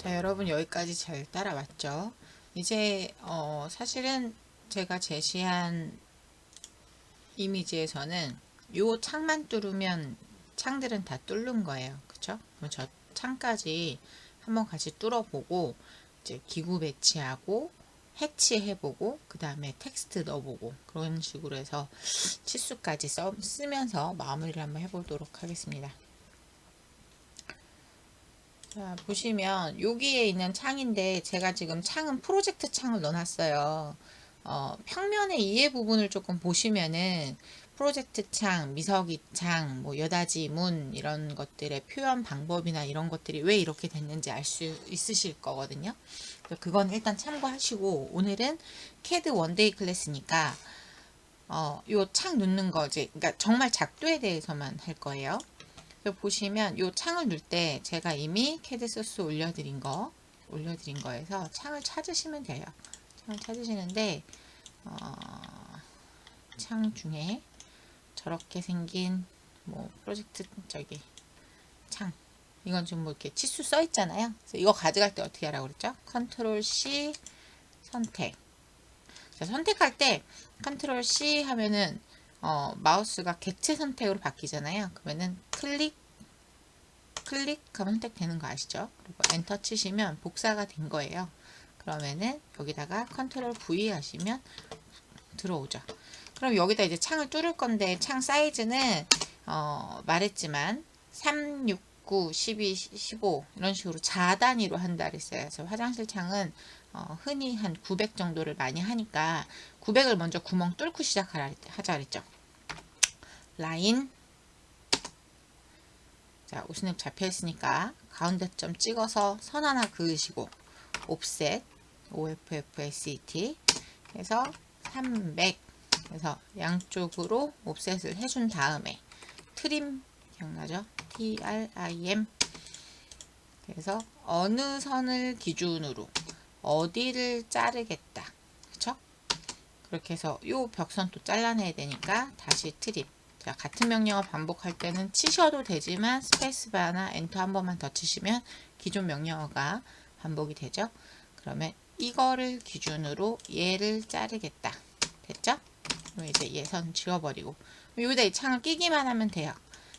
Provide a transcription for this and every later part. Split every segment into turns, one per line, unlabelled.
자, 여러분 여기까지 잘 따라왔죠? 이제 사실은 제가 제시한 이미지에서는 요 창만 뚫으면 창들은 다 뚫는 거예요. 그쵸? 그럼 저 창까지 한번 같이 뚫어보고 이제 기구 배치하고 해치해보고 그 다음에 텍스트 넣어보고 그런 식으로 해서 치수까지 쓰면서 마무리를 한번 해보도록 하겠습니다. 자, 보시면 여기에 있는 창인데 제가 지금 창은 프로젝트 창을 넣어놨어요. 평면의 이해 부분을 조금 보시면은 프로젝트 창, 미서기 창, 뭐 여닫이 문 이런 것들의 표현 방법이나 이런 것들이 왜 이렇게 됐는지 알 수 있으실 거거든요. 그건 일단 참고하시고 오늘은 CAD 원데이 클래스니까 요 창 넣는 거 이제 그러니까 정말 작도에 대해서만 할 거예요. 보시면 요 창을 넣을 때 제가 이미 캐드 소스 올려드린 거에서 창을 찾으시면 돼요. 창을 찾으시는데 창 중에 저렇게 생긴 뭐 프로젝트 창 이건 좀 뭐 이렇게 치수 써 있잖아요. 그래서 이거 가져갈 때 어떻게 하라고 그랬죠? 컨트롤 C 선택. 자, 선택할 때 컨트롤 C 하면은 마우스가 객체 선택으로 바뀌잖아요. 그러면은 클릭하면 선택되는 거 아시죠? 그리고 엔터 치시면 복사가 된 거예요. 그러면은 여기다가 컨트롤 V 하시면 들어오죠. 그럼 여기다 이제 창을 뚫을 건데 창 사이즈는 말했지만 3, 6, 9, 12, 15 이런 식으로 자단위로 한다 그랬어요. 그래서 화장실 창은 흔히 한 900 정도를 많이 하니까 900을 먼저 구멍 뚫고 하자 그랬죠. 라인 자, 오스냅 잡혀 있으니까 가운데 점 찍어서 선 하나 그으시고 옵셋 OFFSET 해서 300 그래서 양쪽으로 옵셋을 해준 다음에 트림 기억나죠? TRIM 그래서 어느 선을 기준으로 어디를 자르겠다 그쵸? 그렇게 해서 요 벽선 또 잘라내야 되니까 다시 트림 자, 같은 명령어 반복할 때는 치셔도 되지만 스페이스바나 엔터 한 번만 더 치시면 기존 명령어가 반복이 되죠. 그러면 이거를 기준으로 얘를 자르겠다. 됐죠? 그럼 이제 얘 선 지워버리고 여기다 이 창을 끼기만 하면 돼요.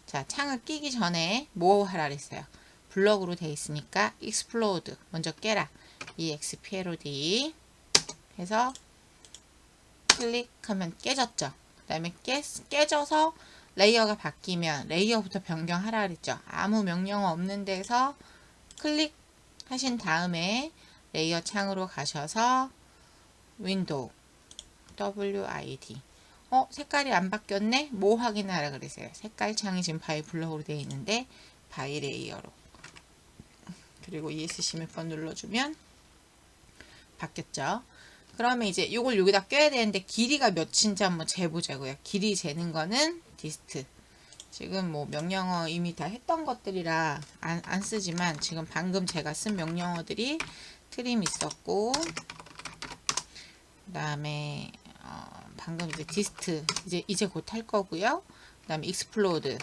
자, 창을 끼기 전에 뭐 하라 그랬어요? 블럭으로 돼 있으니까 explode 먼저 깨라. EXPLOD 해서 클릭하면 깨졌죠. 그 다음에 깨져서 레이어가 바뀌면 레이어부터 변경하라 그랬죠. 아무 명령어 없는 데서 클릭하신 다음에 레이어 창으로 가셔서 윈도우 WID 색깔이 안 바뀌었네? 뭐 확인하라 그랬어요. 색깔 창이 지금 바이 블럭으로 되어 있는데 바이 레이어로 그리고 ESC 몇 번 눌러주면 바뀌었죠. 그러면 이제 이걸 여기다 껴야 되는데 길이가 몇인지 한번 재보자고요. 길이 재는 거는 디스트. 지금 뭐 명령어 이미 다 했던 것들이라 안 쓰지만 지금 방금 제가 쓴 명령어들이 트림 있었고 그 다음에 방금 이제 디스트 이제 곧 할 거고요. 그 다음에 익스플로드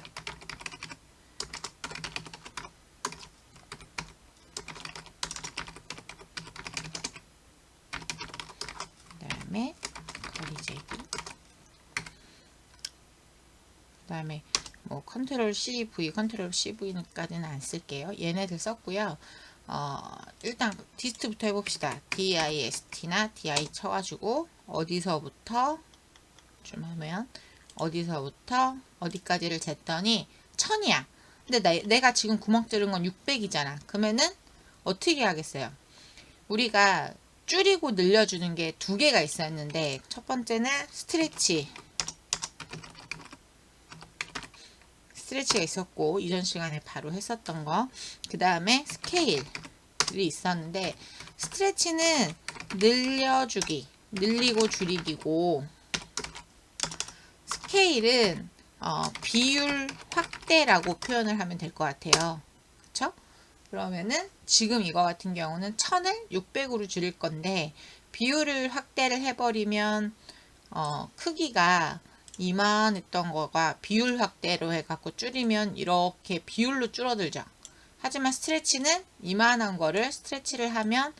거리제기 그 다음에 뭐 컨트롤 CV 컨트롤 CV까지는 안 쓸게요. 얘네들 썼고요. 일단 디스트부터 해봅시다. DIST나 DI 쳐가지고 어디서부터 좀 하면 어디서부터 어디까지를 쟀더니 1000이야. 근데 내가 지금 구멍 뚫은 건 600이잖아. 그러면은 어떻게 하겠어요? 우리가 줄이고 늘려주는 게 두 개가 있었는데 첫 번째는 스트레치가 있었고 이전 시간에 바로 했었던 거. 그 다음에 스케일이 있었는데 스트레치는 늘려주기, 늘리고 줄이기고 스케일은 비율 확대라고 표현을 하면 될 것 같아요. 그쵸? 그러면은 지금 이거 같은 경우는 1000을 600으로 줄일 건데 비율을 확대를 해버리면 크기가 이만했던 거가 비율 확대로 해갖고 줄이면 이렇게 비율로 줄어들죠. 하지만 스트레치는 이만한 거를 스트레치를 하면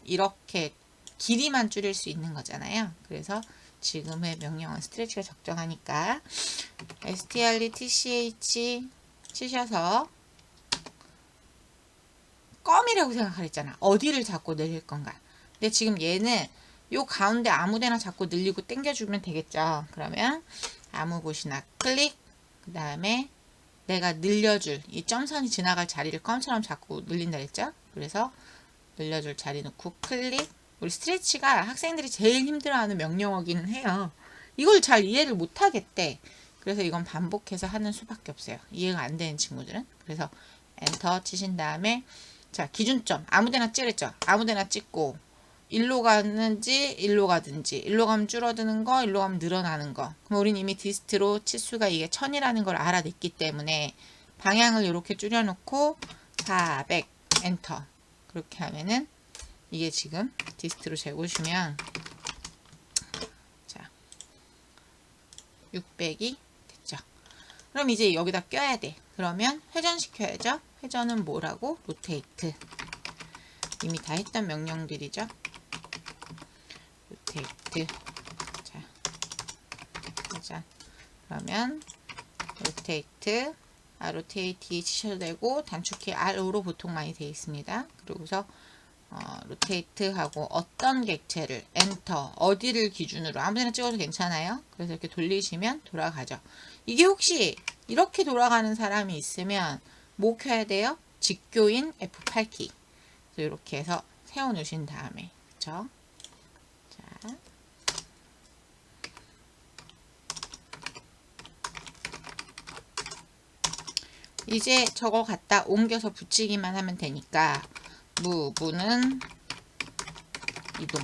이렇게 길이만 줄일 수 있는 거잖아요. 그래서 지금의 명령은 스트레치가 적정하니까 strtch 치셔서 껌이라고 생각하랬잖아. 어디를 잡고 늘릴 건가. 근데 지금 얘는 요 가운데 아무데나 잡고 늘리고 당겨주면 되겠죠. 그러면 아무 곳이나 클릭, 그 다음에 내가 늘려줄 이 점선이 지나갈 자리를 껌처럼 잡고 늘린다 했죠. 그래서 늘려줄 자리 놓고 클릭. 우리 스트레치가 학생들이 제일 힘들어하는 명령어기는 해요. 이걸 잘 이해를 못 하겠대. 그래서 이건 반복해서 하는 수밖에 없어요. 이해가 안 되는 친구들은. 그래서 엔터 치신 다음에 자, 기준점 아무데나 찌랬죠. 아무데나 찍고 일로 가는지 일로 가든지, 일로 가면 줄어드는 거, 일로 가면 늘어나는 거. 그럼 우린 이미 디스트로 치수가 이게 1000이라는 걸 알아냈기 때문에 방향을 이렇게 줄여놓고 400 엔터. 그렇게 하면은 이게 지금 디스트로 재보시면 자 600이 됐죠. 그럼 이제 여기다 껴야 돼. 그러면 회전시켜야죠. 회전은 뭐라고? 로테이트. 이미 다 했던 명령들이죠. 로테이트. 자, 회전. 그러면 로테이트, 로테이트 치셔도 되고 단축키 R로 보통 많이 되어 있습니다. 그리고서 로테이트 하고 어떤 객체를 엔터 어디를 기준으로 아무데나 찍어도 괜찮아요. 그래서 이렇게 돌리시면 돌아가죠. 이게 혹시 이렇게 돌아가는 사람이 있으면 뭐 켜야 돼요? 직교인 F8키. 그래서 이렇게 해서 세워 놓으신 다음에 그쵸? 자, 이제 저거 갖다 옮겨서 붙이기만 하면 되니까 무브는 이동.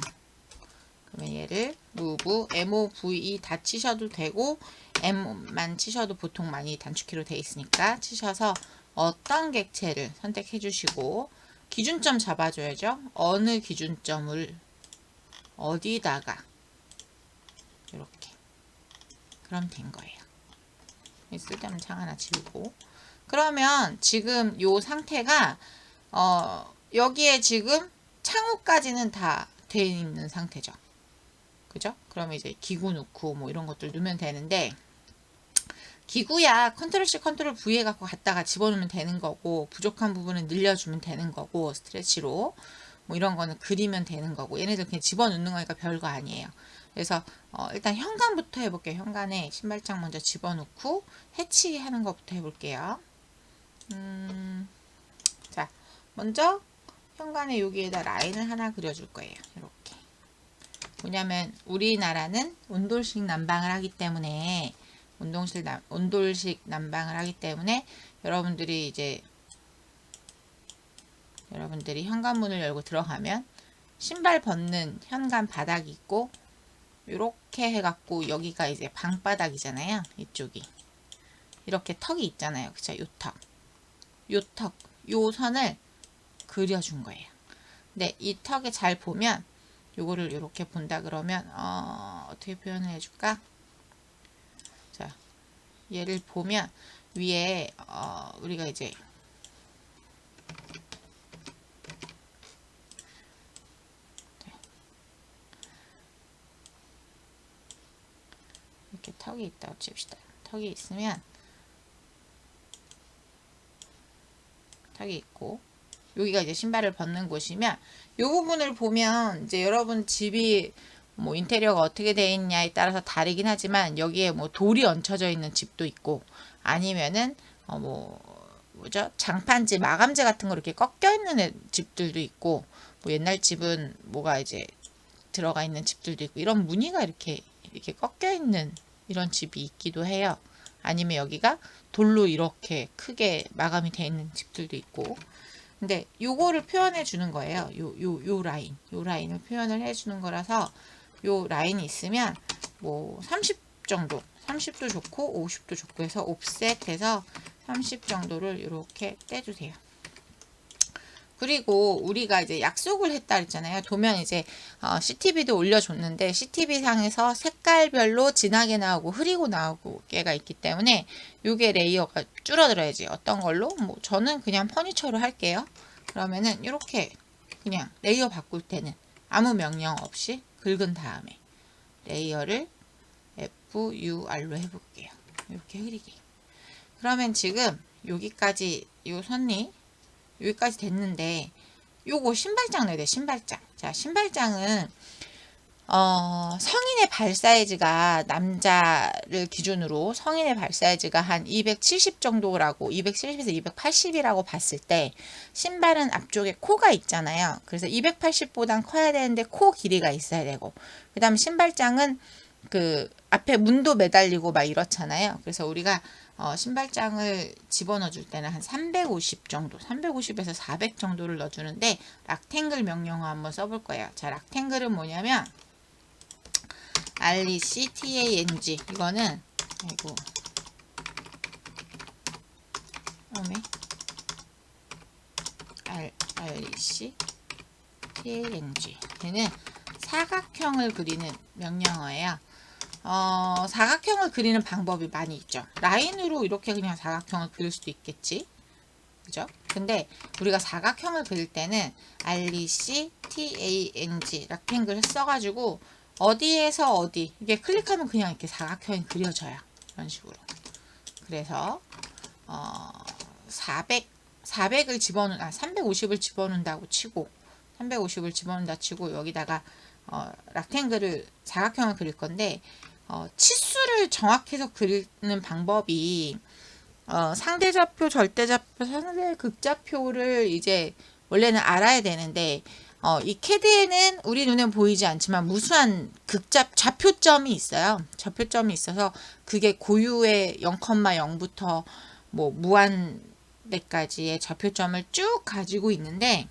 그러면 얘를 move, move 다 치셔도 되고 m만 치셔도 보통 많이 단축키로 되어 있으니까 치셔서 어떤 객체를 선택해 주시고 기준점 잡아줘야죠. 어느 기준점을 어디다가 이렇게. 그럼 된 거예요. 쓸데없는 창 하나 지우고. 그러면 지금 요 상태가 여기에 지금 창호까지는 다 되어 있는 상태죠. 그죠? 그러면 이제 기구 넣고 뭐 이런 것들 넣으면 되는데 기구야 컨트롤 C 컨트롤 V 해갖고 갖다가 집어넣으면 되는 거고 부족한 부분은 늘려주면 되는 거고 스트레치로 뭐 이런 거는 그리면 되는 거고 얘네들 그냥 집어넣는 거니까 별거 아니에요. 그래서 일단 현관부터 해볼게요. 현관에 신발장 먼저 집어넣고 해치기 하는 것부터 해볼게요. 자, 먼저 현관에 여기에다 라인을 하나 그려줄 거예요. 이렇게. 뭐냐면 우리나라는 온돌식 난방을 하기 때문에 온돌식 난방을 하기 때문에 여러분들이 현관문을 열고 들어가면 신발 벗는 현관 바닥이 있고 이렇게 해갖고 여기가 이제 방바닥이잖아요. 이쪽이 이렇게 턱이 있잖아요. 그쵸? 요 선을 그려준 거예요. 근데 이 턱에 잘 보면 요거를 이렇게 본다 그러면 어떻게 표현을 해줄까? 자, 얘를 보면 위에 우리가 이제 이렇게 턱이 있다고 칩시다. 턱이 있으면 턱이 있고 여기가 이제 신발을 벗는 곳이면 이 부분을 보면 이제 여러분 집이 뭐 인테리어가 어떻게 되어 있냐에 따라서 다르긴 하지만 여기에 뭐 돌이 얹혀져 있는 집도 있고 아니면은 뭐죠? 장판지 마감재 같은 거 이렇게 꺾여 있는 집들도 있고 뭐 옛날 집은 뭐가 이제 들어가 있는 집들도 있고 이런 무늬가 이렇게 꺾여 있는 이런 집이 있기도 해요. 아니면 여기가 돌로 이렇게 크게 마감이 되어 있는 집들도 있고. 근데 요거를 표현해 주는 거예요. 요 라인을 표현을 해 주는 거라서 요 라인이 있으면 뭐 30 정도, 30도 좋고 50도 좋고 해서 옵셋해서 30 정도를 이렇게 떼주세요. 그리고 우리가 이제 약속을 했다 그랬잖아요. 도면 이제 CTV도 올려줬는데 CTV 상에서 색깔별로 진하게 나오고 흐리고 나오고 게가 있기 때문에 요게 레이어가 줄어들어야지. 어떤 걸로? 뭐 저는 그냥 퍼니처로 할게요. 그러면은 이렇게 그냥 레이어 바꿀 때는 아무 명령 없이 긁은 다음에 레이어를 FUR로 해볼게요. 이렇게 흐리게. 그러면 지금 여기까지 요 선이 여기까지 됐는데 요거 신발장 넣어야 돼. 신발장. 자, 신발장은 성인의 발 사이즈가 남자를 기준으로 성인의 발 사이즈가 한 270 정도라고 270에서 280이라고 봤을 때 신발은 앞쪽에 코가 있잖아요. 그래서 280보단 커야 되는데 코 길이가 있어야 되고 그 다음 신발장은 그 앞에 문도 매달리고 막 이렇잖아요. 그래서 우리가 신발장을 집어넣어 줄 때는 한 350 정도, 350에서 400 정도를 넣어주는데 락탱글 명령어 한번 써볼 거예요. 자, 락탱글은 뭐냐면 RECTANG 이거는 아이고 RECTANG 얘는 사각형을 그리는 명령어예요. 사각형을 그리는 방법이 많이 있죠. 라인으로 이렇게 그냥 사각형을 그릴 수도 있겠지. 그죠? 근데 우리가 사각형을 그릴 때는 RECTANG 락탱글을 써가지고 어디에서 어디 이게 클릭하면 그냥 이렇게 사각형이 그려져요. 이런 식으로. 그래서 400을 집어넣은 350을 집어넣는다고 치고 350을 집어넣는다 치고 여기다가 락탱글을 사각형을 그릴 건데 치수를 정확해서 그리는 방법이 상대좌표, 절대좌표, 상대극좌표를 이제 원래는 알아야 되는데 이 캐드에는 우리 눈에 보이지 않지만 무수한 좌표점이 있어요. 좌표점이 있어서 그게 고유의 0,0부터 뭐 무한대까지의 좌표점을 쭉 가지고 있는데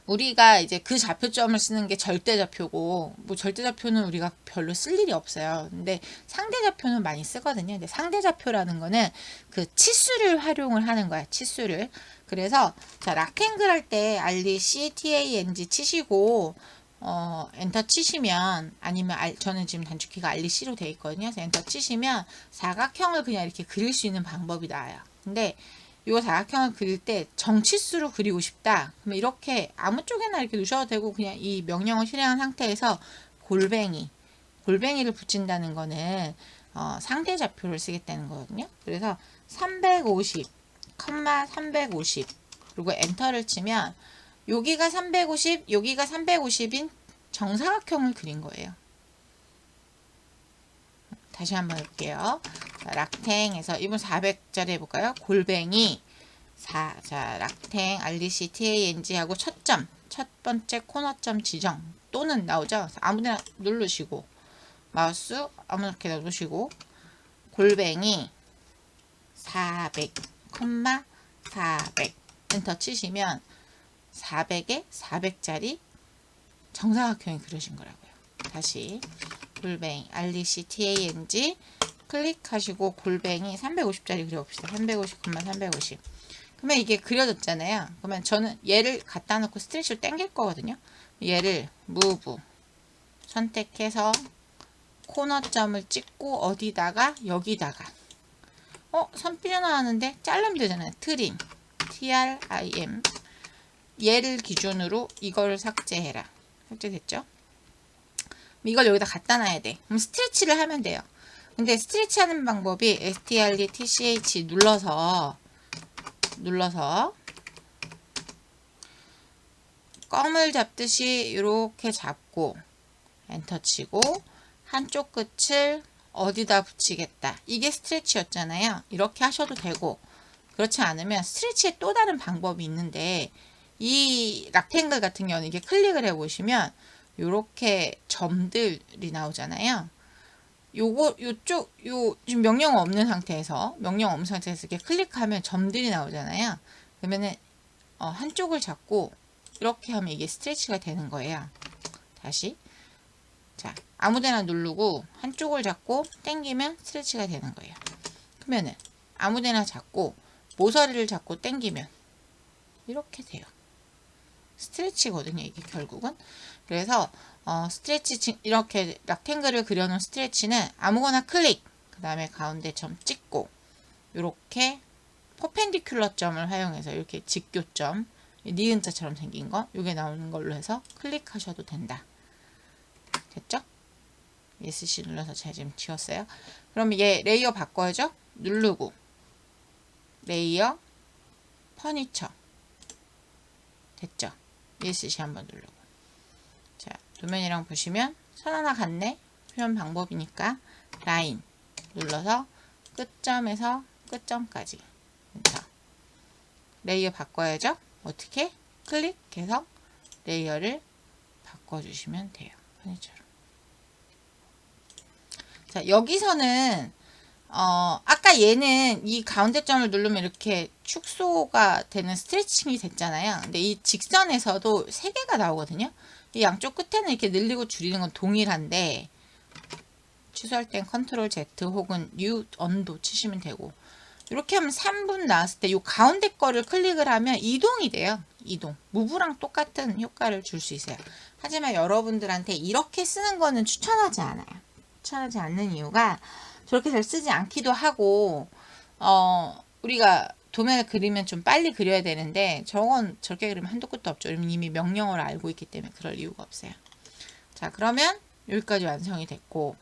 우리가 이제 그 좌표점을 쓰는 게 절대좌표고 뭐 절대좌표는 우리가 별로 쓸 일이 없어요. 근데 상대좌표는 많이 쓰거든요. 근데 상대좌표라는 거는 그 치수를 활용을 하는 거야. 치수를. 그래서 자, 락탱글 할 때 RECTANG 치시고 엔터 치시면 아니면 저는 지금 단축키가 REC로 되어 있거든요. 그래서 엔터 치시면 사각형을 그냥 이렇게 그릴 수 있는 방법이 나와요. 근데 이 사각형을 그릴 때 정치수로 그리고 싶다. 그러면 이렇게 아무 쪽에나 이렇게 놓으셔도 되고 그냥 이 명령을 실행한 상태에서 골뱅이를 붙인다는 거는 상대좌표를 쓰겠다는 거거든요. 그래서 350, 350 그리고 엔터를 치면 여기가 350, 여기가 350인 정사각형을 그린 거예요. 다시 한번 해볼게요. 자, 락탱에서 이분 400짜리 해볼까요? 골뱅이 자, 락탱 RECTANG 하고 첫 번째 코너점 지정 또는 나오죠? 아무데나 누르시고 마우스 아무렇게나 누르시고 골뱅이 400, 400 엔터 치시면 400에 400짜리 정사각형이 그려진 거라고요. 다시 골뱅이 RECTANG 클릭하시고 골뱅이 350짜리 그려봅시다. 350, 350 그러면 이게 그려졌잖아요. 그러면 저는 얘를 갖다 놓고 스트레치로 당길 거거든요. 얘를 무브 선택해서 코너점을 찍고 어디다가 여기다가 선 삐져나왔는데 자르면 되잖아요. 트림 TRIM 얘를 기준으로 이걸 삭제해라. 삭제됐죠? 이걸 여기다 갖다 놔야 돼. 그럼 스트레치를 하면 돼요. 근데 스트레치 하는 방법이 STRT 눌러서 껌을 잡듯이 이렇게 잡고 엔터 치고 한쪽 끝을 어디다 붙이겠다. 이게 스트레치였잖아요. 이렇게 하셔도 되고 그렇지 않으면 스트레치의 또 다른 방법이 있는데 이 락탱글 같은 경우는 이게 클릭을 해보시면 요렇게 점들이 나오잖아요. 요쪽 지금 명령 없는 상태에서 이렇게 클릭하면 점들이 나오잖아요. 그러면은 한쪽을 잡고 이렇게 하면 이게 스트레치가 되는 거예요. 다시 자 아무데나 누르고 한쪽을 잡고 당기면 스트레치가 되는 거예요. 그러면은 아무데나 잡고 모서리를 잡고 당기면 이렇게 돼요. 스트레치거든요. 이게 결국은. 그래서 스트레치 이렇게 락탱글을 그려놓은 스트레치는 아무거나 클릭, 그 다음에 가운데 점 찍고 이렇게 퍼펜디큘러 점을 활용해서 이렇게 직교점, 니은자처럼 생긴 거, 이게 나오는 걸로 해서 클릭하셔도 된다. 됐죠? ESC 눌러서 제가 지금 지웠어요. 그럼 이게 레이어 바꿔야죠? 누르고 레이어 퍼니처 됐죠? ESC 한번 누르고. 자, 도면이랑 보시면 선 하나 같네. 표현 방법이니까 라인 눌러서 끝점에서 끝점까지. 엔터. 레이어 바꿔야죠? 어떻게? 클릭해서 레이어를 바꿔주시면 돼요. 퍼니처로. 자, 여기서는 아까 얘는 이 가운데 점을 누르면 이렇게 축소가 되는 스트레칭이 됐잖아요. 근데 이 직선에서도 3개가 나오거든요. 이 양쪽 끝에는 이렇게 늘리고 줄이는 건 동일한데 취소할 땐 컨트롤 Z 혹은 U 언도 치시면 되고, 이렇게 하면 3분 나왔을 때 이 가운데 거를 클릭을 하면 이동이 돼요. 이동. 무브랑 똑같은 효과를 줄 수 있어요. 하지만 여러분들한테 이렇게 쓰는 거는 추천하지 않아요. 추천하지 않는 이유가 저렇게 잘 쓰지 않기도 하고, 우리가 도면을 그리면 좀 빨리 그려야 되는데 저건 저렇게 그리면 한도 끝도 없죠. 이미 명령어를 알고 있기 때문에 그럴 이유가 없어요. 자, 그러면 여기까지 완성이 됐고,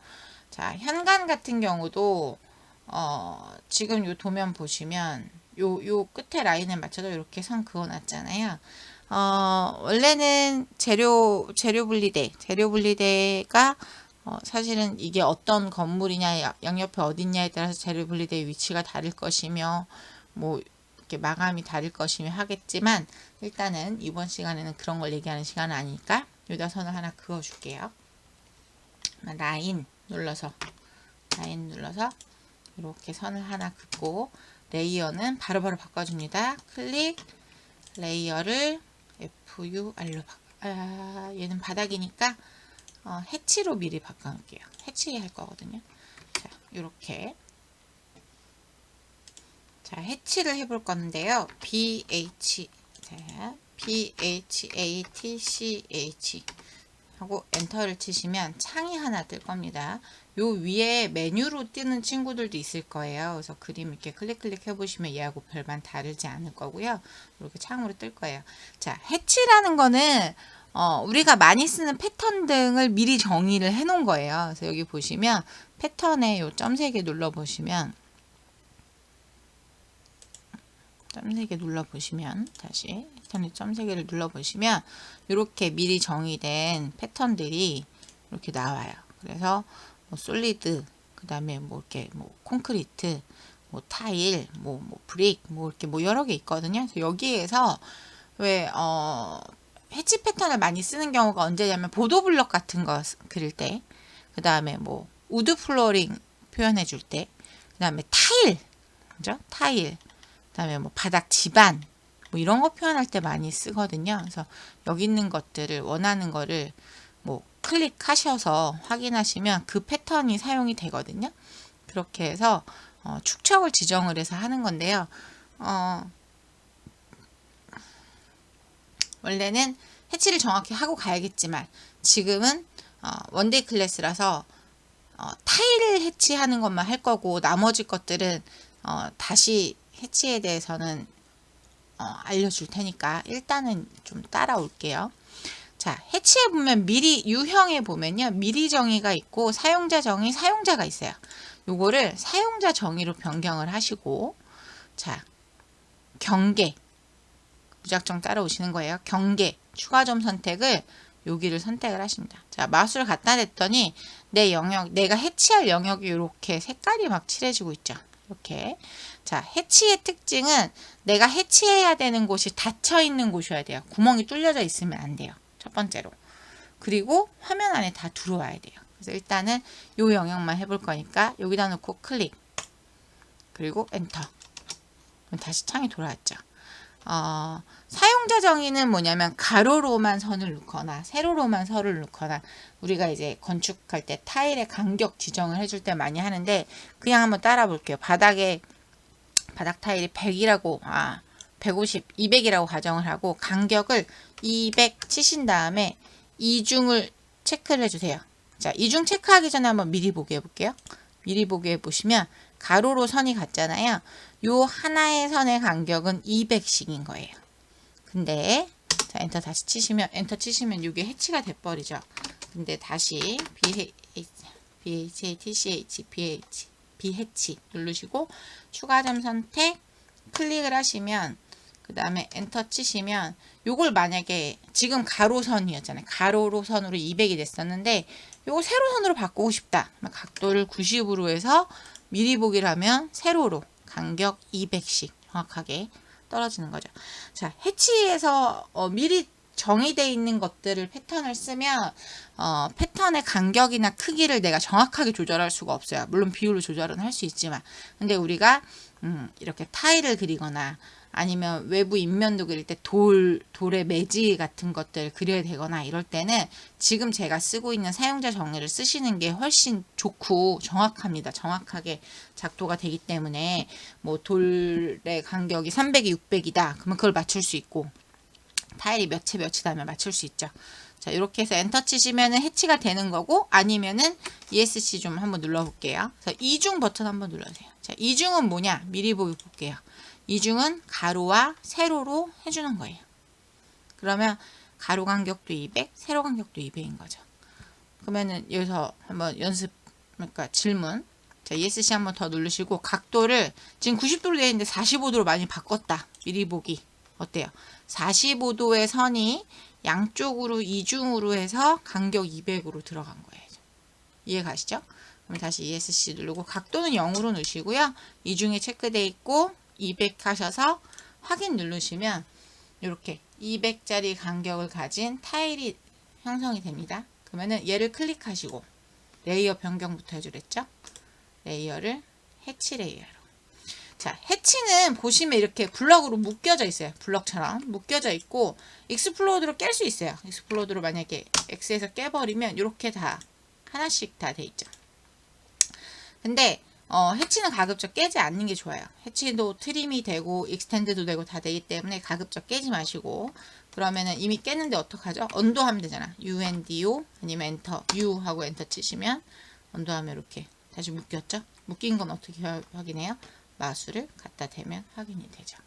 자, 현관 같은 경우도 지금 요 도면 보시면 요 끝에 라인에 맞춰서 이렇게 선 그어 놨잖아요. 원래는 재료 분리대가 사실은 이게 어떤 건물이냐, 양옆에 어딨냐에 따라서 재료 분리대의 위치가 다를 것이며, 뭐, 이렇게 마감이 다를 것이며 하겠지만, 일단은 이번 시간에는 그런 걸 얘기하는 시간은 아니니까, 여기다 선을 하나 그어 줄게요. 라인 눌러서, 이렇게 선을 하나 긋고, 레이어는 바로바로 바꿔줍니다. 클릭, 레이어를 FUR로 얘는 바닥이니까, 해치로 미리 바꿔놓을게요. 해치 할 거거든요. 자, 요렇게. 자, 해치를 해볼 건데요. BHATCH 하고 엔터를 치시면 창이 하나 뜰 겁니다. 요 위에 메뉴로 뜨는 친구들도 있을 거예요. 그래서 그림 이렇게 클릭 해보시면 얘하고 별반 다르지 않을 거고요. 이렇게 창으로 뜰 거예요. 자, 해치라는 거는 우리가 많이 쓰는 패턴 등을 미리 정의를 해 놓은 거예요. 그래서 여기 보시면 패턴에 요 점 3개 눌러 보시면 다시 패턴에 점 3개를 눌러 보시면 이렇게 미리 정의된 패턴들이 이렇게 나와요. 그래서 뭐 솔리드, 그다음에 뭐 이렇게 뭐 콘크리트, 뭐 타일, 뭐 브릭, 뭐 이렇게 뭐 여러 개 있거든요. 그래서 여기에서 왜 해치 패턴을 많이 쓰는 경우가 언제냐면 보도블럭 같은 거 그릴 때, 그 다음에 뭐 우드 플로링 표현해 줄 때, 그 다음에 타일, 그죠? 타일, 그 다음에 뭐 바닥 지반, 뭐 이런 거 표현할 때 많이 쓰거든요. 그래서 여기 있는 것들을 원하는 거를 뭐 클릭하셔서 확인하시면 그 패턴이 사용이 되거든요. 그렇게 해서 축척을 지정을 해서 하는 건데요. 원래는 해치를 정확히 하고 가야겠지만 지금은 원데이 클래스라서 타일을 해치하는 것만 할 거고, 나머지 것들은 다시 해치에 대해서는 알려줄 테니까 일단은 좀 따라올게요. 자, 해치에 보면 미리 유형에 보면요, 미리 정의가 있고 사용자 정의, 사용자가 있어요. 요거를 사용자 정의로 변경을 하시고, 자, 경계 무작정 따라오시는 거예요. 경계 추가점 선택을 여기를 선택을 하십니다. 자, 마우스를 갖다 댔더니 내 영역, 내가 해치할 영역이 이렇게 색깔이 막 칠해지고 있죠. 이렇게. 자, 해치의 특징은 내가 해치해야 되는 곳이 닫혀 있는 곳이어야 돼요. 구멍이 뚫려져 있으면 안 돼요. 첫 번째로. 그리고 화면 안에 다 들어와야 돼요. 그래서 일단은 이 영역만 해볼 거니까 여기다 놓고 클릭, 그리고 엔터. 그럼 다시 창이 돌아왔죠. 사용자 정의는 뭐냐면 가로로만 선을 넣거나 세로로만 선을 넣거나, 우리가 이제 건축할 때 타일의 간격 지정을 해줄 때 많이 하는데, 그냥 한번 따라 볼게요. 바닥 타일이 100이라고 150, 200이라고 가정을 하고 간격을 200 치신 다음에 이중을 체크를 해주세요. 자, 이중 체크하기 전에 한번 미리 보기 해볼게요. 미리 보기 해보시면 가로로 선이 같잖아요. 요 하나의 선의 간격은 200씩인 거예요. 근데 자, 엔터 다시 치시면 이게 해치가 돼버리죠. 근데 다시 BHATCH 누르시고 추가점 선택 클릭을 하시면 그 다음에 엔터 치시면 요걸 만약에 지금 가로선이었잖아요. 가로선으로 200이 됐었는데 요거 세로선으로 바꾸고 싶다. 각도를 90으로 해서 미리 보기를 하면 세로로 간격 200씩 정확하게 떨어지는 거죠. 자, 해치에서 미리 정의되어 있는 것들을 패턴을 쓰면 패턴의 간격이나 크기를 내가 정확하게 조절할 수가 없어요. 물론 비율로 조절은 할 수 있지만 근데 우리가 이렇게 타일을 그리거나 아니면 외부 인면도 그릴 때 돌의 매지 같은 것들 그려야 되거나 이럴 때는 지금 제가 쓰고 있는 사용자 정의를 쓰시는 게 훨씬 좋고 정확합니다. 정확하게 작도가 되기 때문에 뭐 돌의 간격이 300이 600이다. 그러면 그걸 맞출 수 있고 타일이 몇이다 하면 맞출 수 있죠. 자, 이렇게 해서 엔터 치시면은 해치가 되는 거고 아니면은 ESC 좀 한번 눌러볼게요. 자, 이중 버튼 한번 눌러주세요. 자, 이중은 뭐냐? 미리 보기 볼게요. 이중은 가로와 세로로 해주는 거예요. 그러면 가로 간격도 200, 세로 간격도 200인 거죠. 그러면은 여기서 한번 그러니까 질문. 자, ESC 한번 더 누르시고 각도를 지금 90도로 되어 있는데 45도로 많이 바꿨다. 미리 보기. 어때요? 45도의 선이 양쪽으로 이중으로 해서 간격 200으로 들어간 거예요. 이해 가시죠? 그럼 다시 ESC 누르고 각도는 0으로 넣으시고요. 이중에 체크되어 있고 200 하셔서 확인 누르시면 이렇게 200짜리 간격을 가진 타일이 형성이 됩니다. 그러면은 얘를 클릭하시고 레이어 변경부터 해주랬죠? 레이어를 해치 레이어로. 자, 해치는 보시면 이렇게 블럭으로 묶여져 있어요. 블럭처럼 묶여져 있고 익스플로드로 깰 수 있어요. 익스플로드로 만약에 X에서 깨버리면 이렇게 다 하나씩 다 돼 있죠. 근데 해치는 가급적 깨지 않는 게 좋아요. 해치도 트림이 되고 익스텐드도 되고 다 되기 때문에 가급적 깨지 마시고 그러면은 이미 깼는데 어떡하죠? 언도하면 되잖아. UNDO 아니면 엔터 U 하고 엔터 치시면 언도하면 이렇게 다시 묶였죠? 묶인 건 어떻게 확인해요? 마우스를 갖다 대면 확인이 되죠.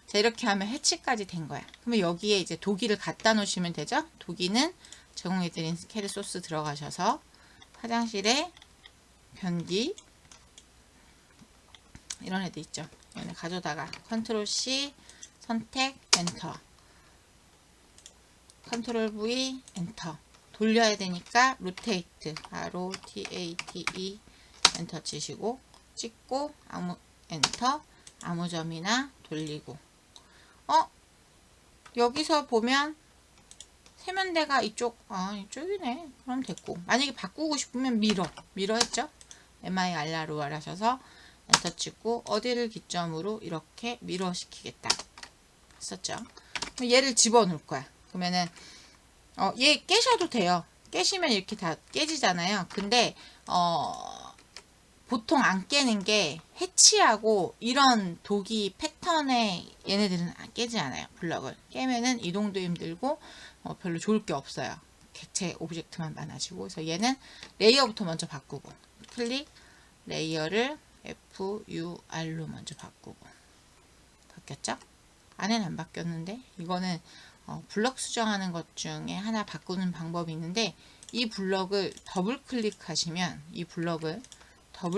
자, 이렇게 하면 해치까지 된 거야. 그러면 여기에 이제 도기를 갖다 놓으시면 되죠? 도기는 제공해드린 캐리 소스 들어가셔서 화장실에 변기 이런 애들 있죠. 얘네 가져다가 컨트롤 C 선택 엔터 컨트롤 V 엔터 돌려야 되니까 로테이트 ROTATE 엔터 치시고 찍고 아무 엔터 아무 점이나 돌리고 여기서 보면 세면대가 이쪽이네. 그럼 됐고 만약에 바꾸고 싶으면 미러 했죠. MIRR로 하셔서 엔터 찍고 어디를 기점으로 이렇게 미러 시키겠다 했었죠. 그럼 얘를 집어넣을 거야. 그러면은 얘 깨셔도 돼요. 깨시면 이렇게 다 깨지잖아요. 근데 보통 안 깨는 게 해치하고 이런 도기 패턴에 얘네들은 깨지 않아요. 블럭을 깨면은 이동도 힘들고 별로 좋을 게 없어요. 객체 오브젝트만 많아지고. 그래서 얘는 레이어부터 먼저 바꾸고 클릭 레이어를 FUR로 먼저 바꾸고 바뀌었죠? 안에는 안 바뀌었는데 이거는 블럭 수정하는 것 중에 하나 바꾸는 방법이 있는데 이 블럭을 더블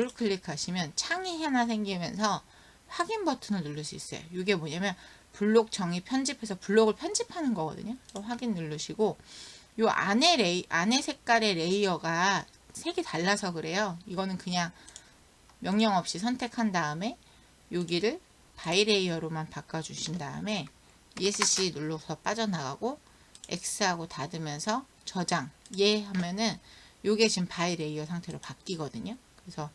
클릭하시면 창이 하나 생기면서 확인 버튼을 누를 수 있어요. 이게 뭐냐면 블록 정의 편집해서 블록을 편집하는 거거든요. 확인 누르시고 요 안에 색깔의 레이어가 색이 달라서 그래요. 이거는 그냥 명령 없이 선택한 다음에 여기를 바이 레이어로만 바꿔주신 다음에 ESC 눌러서 빠져나가고 X하고 닫으면서 저장 하면은 요게 지금 바이 레이어 상태로 바뀌거든요. 그래서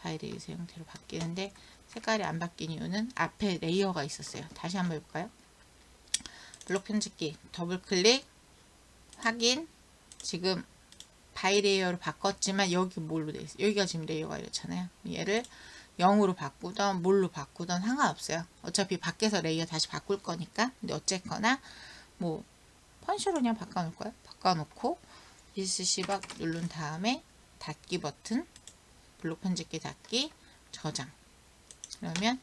바이 레이어 형태로 바뀌는데 색깔이 안 바뀐 이유는 앞에 레이어가 있었어요. 다시 한번 해볼까요? 블록 편집기 더블 클릭 확인. 지금 바이 레이어로 바꿨지만 여기 뭘로 돼 있어요? 여기가 지금 레이어가 이렇잖아요. 얘를 0으로 바꾸던 뭘로 바꾸던 상관없어요. 어차피 밖에서 레이어 다시 바꿀 거니까. 근데 어쨌거나 뭐 펀시로 그냥 바꿔놓을 거예요. 바꿔놓고 ESC 박 누른 다음에 닫기 버튼, 블록 편집기 닫기, 저장. 그러면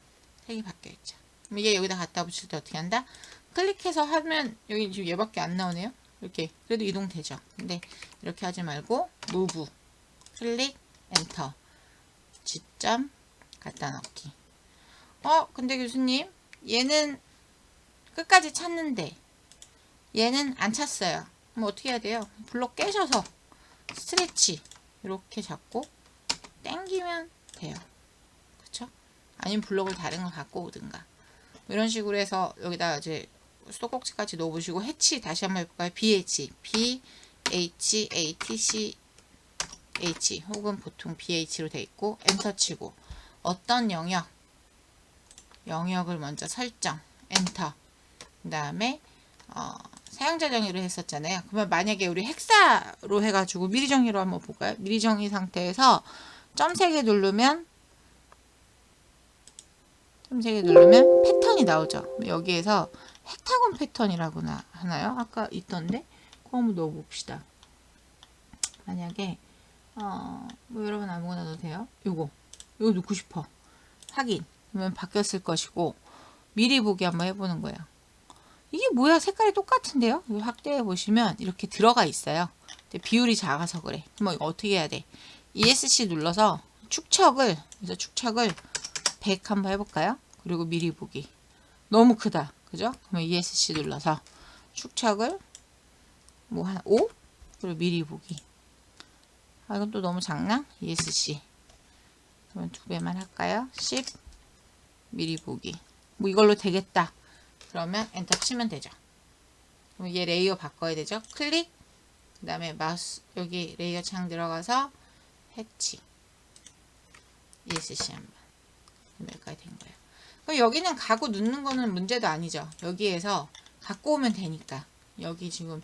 색이 바뀌어 있죠. 그럼 이게 여기다 갖다 붙일 때 어떻게 한다? 클릭해서 하면 여기 지금 얘밖에 안 나오네요. 이렇게 그래도 이동되죠. 근데 이렇게 하지 말고 무브, 클릭, 엔터, 지점 갖다 넣기. 근데 교수님 얘는 끝까지 찾는데 얘는 안 찼어요. 그럼 어떻게 해야 돼요? 블록 깨셔서 스트레치 이렇게 잡고 당기면 돼요. 그쵸? 아니면 블록을 다른 거 갖고 오든가 이런 식으로 해서 여기다 이제 수도꼭지까지 넣어보시고 해치 다시 한번 해볼까요? BH, BHATC H 혹은 보통 BH로 돼 있고 엔터 치고 어떤 영역을 먼저 설정 엔터. 그 다음에 사용자 정의로 했었잖아요. 그러면 만약에 우리 헥사로 해가지고 미리 정의로 한번 볼까요? 미리 정의 상태에서 점 3개 누르면 패턴이 나오죠. 여기에서 헥타곤 패턴이라고나 하나요? 아까 있던데 그거 한번 넣어봅시다. 만약에 뭐 여러분 아무거나 넣어도 돼요. 이거 넣고 싶어. 확인. 그러면 바뀌었을 것이고 미리 보기 한번 해보는 거예요. 이게 뭐야? 색깔이 똑같은데요? 이거 확대해 보시면 이렇게 들어가 있어요. 근데 비율이 작아서 그래. 그럼 이거 어떻게 해야 돼? ESC 눌러서 축척을 100 한번 해볼까요? 그리고 미리 보기. 너무 크다. 그죠? 그러면 ESC 눌러서 축척을 뭐 한 5? 그리고 미리 보기. 이건 또 너무 작나? ESC. 그러면 2배만 할까요? 10 미리 보기. 뭐 이걸로 되겠다. 그러면 엔터 치면 되죠. 그럼 얘 레이어 바꿔야 되죠. 클릭. 그 다음에 마우스 여기 레이어 창 들어가서 해치. ESC 한번. 여기까지 된 거예요. 그럼 여기는 가구 넣는 거는 문제도 아니죠. 여기에서 갖고 오면 되니까. 여기 지금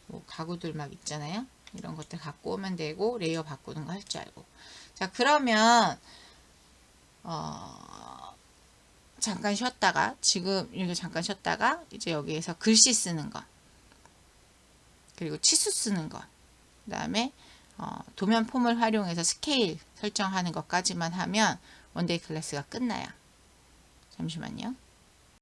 뭐 가구들 막 있잖아요. 이런 것들 갖고 오면 되고 레이어 바꾸는 거 할 줄 알고. 자, 그러면 잠깐 쉬었다가 지금 이렇게 잠깐 쉬었다가 이제 여기에서 글씨 쓰는 거 그리고 치수 쓰는 거 그다음에 도면 폼을 활용해서 스케일 설정하는 것까지만 하면 원데이 클래스가 끝나요. 잠시만요.